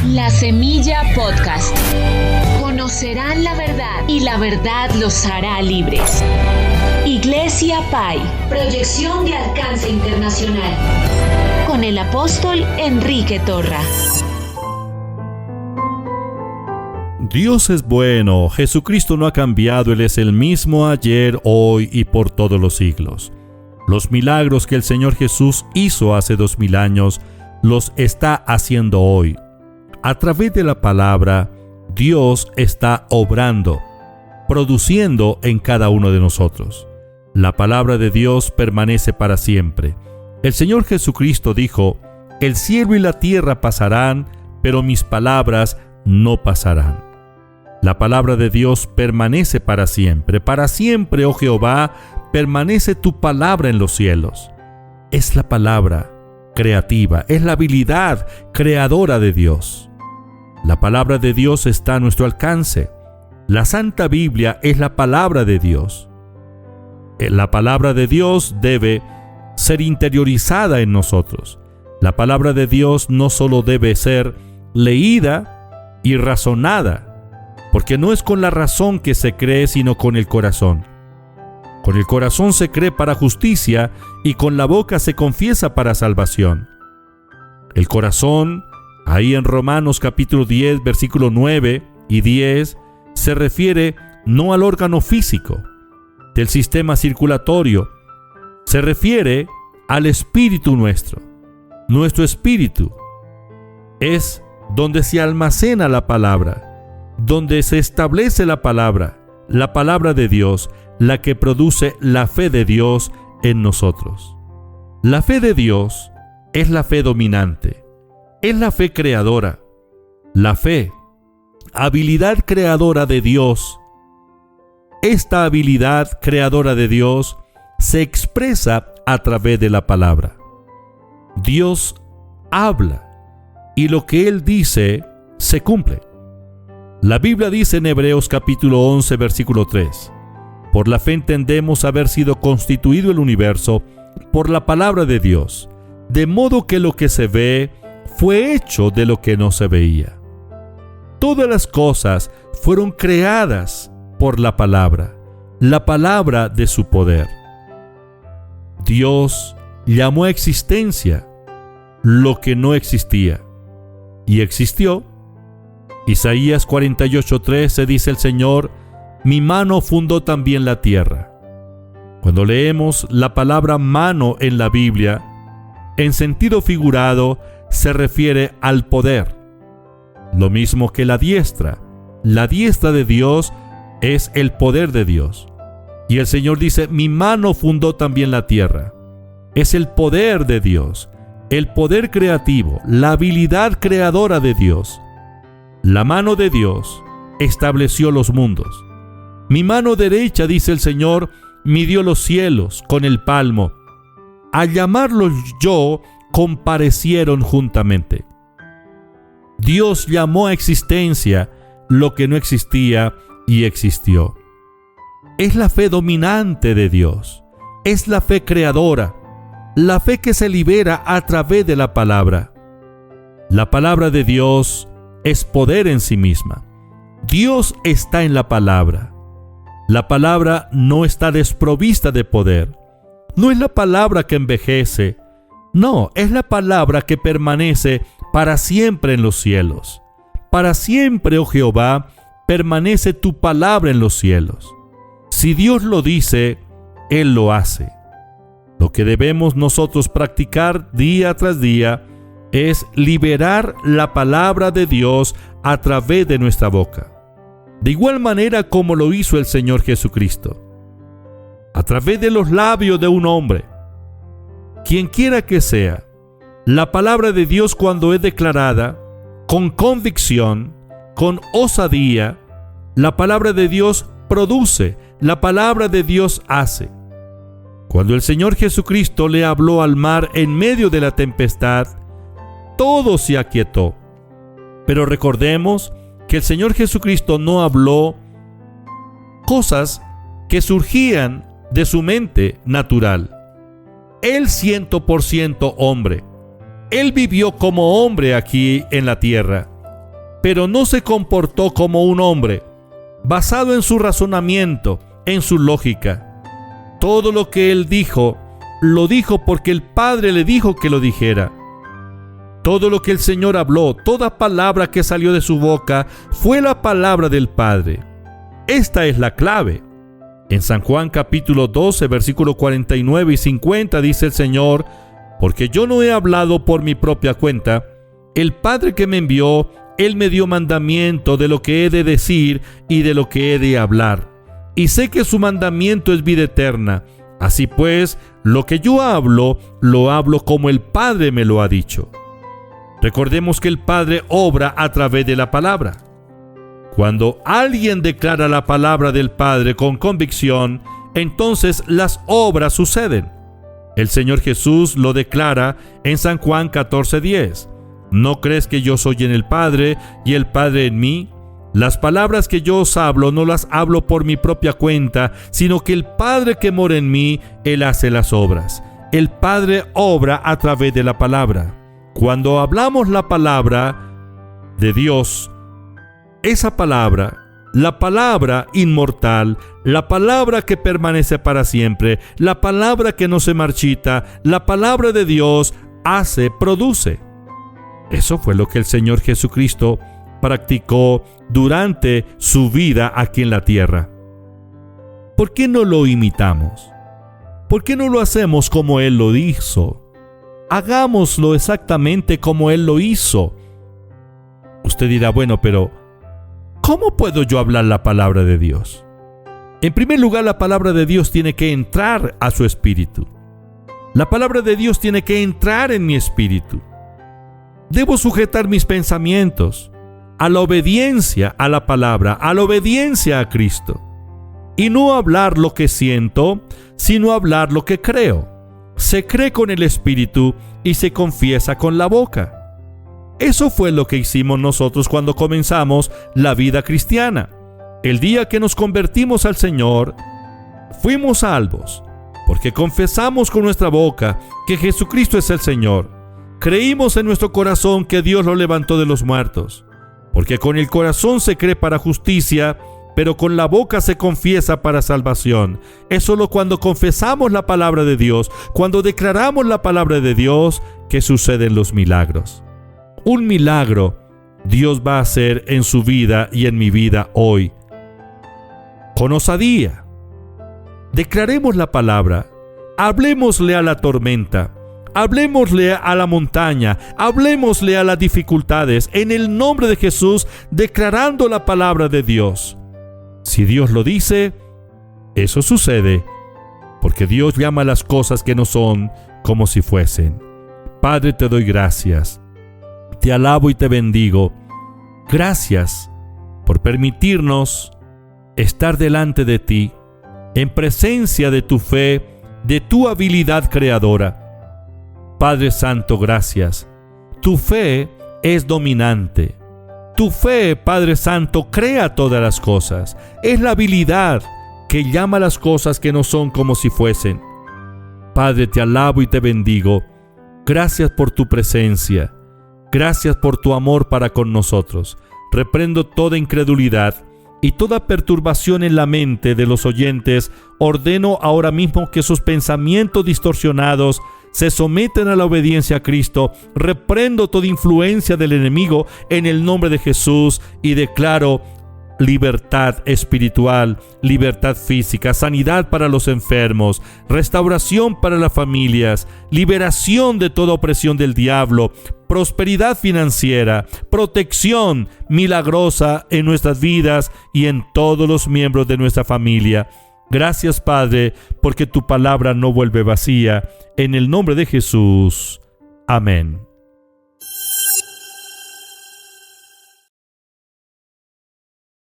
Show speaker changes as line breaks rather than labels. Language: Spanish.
La Semilla Podcast. Conocerán la verdad y la verdad los hará libres. Iglesia Pai. Proyección de alcance internacional. Con el apóstol Enrique Torra.
Dios es bueno, Jesucristo no ha cambiado, Él es el mismo ayer, hoy y por todos los siglos. Los milagros que el Señor Jesús hizo hace 2000 años, los está haciendo hoy. A través de la palabra, Dios está obrando, produciendo en cada uno de nosotros. La palabra de Dios permanece para siempre. El Señor Jesucristo dijo: el cielo y la tierra pasarán, pero mis palabras no pasarán. La palabra de Dios permanece para siempre. Para siempre, oh Jehová, permanece tu palabra en los cielos. Es la palabra creativa, es la habilidad creadora de Dios. La palabra de Dios está a nuestro alcance. La Santa Biblia es la palabra de Dios. La palabra de Dios debe ser interiorizada en nosotros. La palabra de Dios no solo debe ser leída y razonada, porque no es con la razón que se cree, sino con el corazón. Con el corazón se cree para justicia y con la boca se confiesa para salvación. El corazón, ahí en Romanos capítulo 10, versículo 9 y 10, se refiere no al órgano físico del sistema circulatorio, se refiere al espíritu nuestro. Nuestro espíritu es donde se almacena la palabra, donde se establece la palabra de Dios, la que produce la fe de Dios en nosotros. La fe de Dios es la fe dominante, es la fe creadora. La fe, habilidad creadora de Dios. Esta habilidad creadora de Dios se expresa a través de la palabra. Dios habla y lo que Él dice se cumple. La Biblia dice en Hebreos capítulo 11, versículo 3: por la fe entendemos haber sido constituido el universo por la palabra de Dios, de modo que lo que se ve fue hecho de lo que no se veía. Todas las cosas fueron creadas por la palabra de su poder. Dios llamó a existencia lo que no existía, y existió. Isaías 48:13 dice el Señor: mi mano fundó también la tierra. Cuando leemos la palabra mano en la Biblia, en sentido figurado, se refiere al poder. Lo mismo que la diestra. La diestra de Dios es el poder de Dios. Y el Señor dice: mi mano fundó también la tierra. Es el poder de Dios, el poder creativo, la habilidad creadora de Dios. La mano de Dios estableció los mundos. Mi mano derecha, dice el Señor, midió los cielos con el palmo. Al llamarlos yo, comparecieron juntamente. Dios llamó a existencia lo que no existía y existió. Es la fe dominante de Dios. Es la fe creadora. La fe que se libera a través de la palabra. La palabra de Dios es poder en sí misma. Dios está en la palabra. La palabra no está desprovista de poder. No es la palabra que envejece. No, es la palabra que permanece para siempre en los cielos. Para siempre, oh Jehová, permanece tu palabra en los cielos. Si Dios lo dice, Él lo hace. Lo que debemos nosotros practicar día tras día es liberar la palabra de Dios a través de nuestra boca. De igual manera como lo hizo el Señor Jesucristo. A través de los labios de un hombre, quien quiera que sea, la palabra de Dios, cuando es declarada con convicción, con osadía, la palabra de Dios produce, la palabra de Dios hace. Cuando el Señor Jesucristo le habló al mar en medio de la tempestad, todo se aquietó. Pero recordemos que el Señor Jesucristo no habló cosas que surgían de su mente natural. Él 100% hombre. Él vivió como hombre aquí en la tierra. pero no se comportó como un hombre, basado en su razonamiento, en su lógica. Todo lo que él dijo, lo dijo porque el Padre le dijo que lo dijera. Todo lo que el Señor habló, toda palabra que salió de su boca, fue la palabra del Padre. Esta es la clave. En San Juan capítulo 12, versículo 49 y 50 dice el Señor: porque yo no he hablado por mi propia cuenta. El Padre que me envió, Él me dio mandamiento de lo que he de decir y de lo que he de hablar. Y sé que su mandamiento es vida eterna. Así pues, lo que yo hablo, lo hablo como el Padre me lo ha dicho. Recordemos que el Padre obra a través de la palabra. Cuando alguien declara la palabra del Padre con convicción, entonces las obras suceden. El Señor Jesús lo declara en San Juan 14:10. ¿No crees que yo soy en el Padre y el Padre en mí? Las palabras que yo os hablo no las hablo por mi propia cuenta, sino que el Padre que mora en mí, Él hace las obras. El Padre obra a través de la palabra. Cuando hablamos la palabra de Dios, esa palabra, la palabra inmortal, la palabra que permanece para siempre, la palabra que no se marchita, la palabra de Dios produce. Eso fue lo que el Señor Jesucristo practicó durante su vida aquí en la tierra. ¿Por qué no lo imitamos? ¿Por qué no lo hacemos como Él lo hizo? Hagámoslo exactamente como Él lo hizo. Usted dirá, bueno, pero ¿cómo puedo yo hablar la palabra de Dios? En primer lugar, la palabra de Dios tiene que entrar a su espíritu. La palabra de Dios tiene que entrar en mi espíritu. Debo sujetar mis pensamientos a la obediencia a la palabra, a la obediencia a Cristo. Y no hablar lo que siento, sino hablar lo que creo. Se cree con el espíritu y se confiesa con la boca. Eso fue lo que hicimos nosotros cuando comenzamos la vida cristiana. El día que nos convertimos al Señor, fuimos salvos, porque confesamos con nuestra boca que Jesucristo es el Señor. Creímos en nuestro corazón que Dios lo levantó de los muertos, porque con el corazón se cree para justicia, pero con la boca se confiesa para salvación. Es solo cuando confesamos la palabra de Dios, cuando declaramos la palabra de Dios, que suceden los milagros. Un milagro Dios va a hacer en su vida y en mi vida hoy. Con osadía, declaremos la palabra, hablémosle a la tormenta, hablémosle a la montaña, hablémosle a las dificultades, en el nombre de Jesús, declarando la palabra de Dios. Si Dios lo dice, eso sucede, porque Dios llama las cosas que no son como si fuesen. Padre, te doy gracias, te alabo y te bendigo. Gracias por permitirnos estar delante de ti, en presencia de tu fe, de tu habilidad creadora. Padre Santo, gracias. Tu fe es dominante. Tu fe, Padre Santo, crea todas las cosas. Es la habilidad que llama las cosas que no son como si fuesen. Padre, te alabo y te bendigo. Gracias por tu presencia. Gracias por tu amor para con nosotros. Reprendo toda incredulidad y toda perturbación en la mente de los oyentes. Ordeno ahora mismo que sus pensamientos distorsionados se someten a la obediencia a Cristo. Reprendo toda influencia del enemigo en el nombre de Jesús y declaro libertad espiritual, libertad física, sanidad para los enfermos, restauración para las familias, liberación de toda opresión del diablo, prosperidad financiera, protección milagrosa en nuestras vidas y en todos los miembros de nuestra familia. Gracias, Padre, porque tu palabra no vuelve vacía. En el nombre de Jesús. Amén.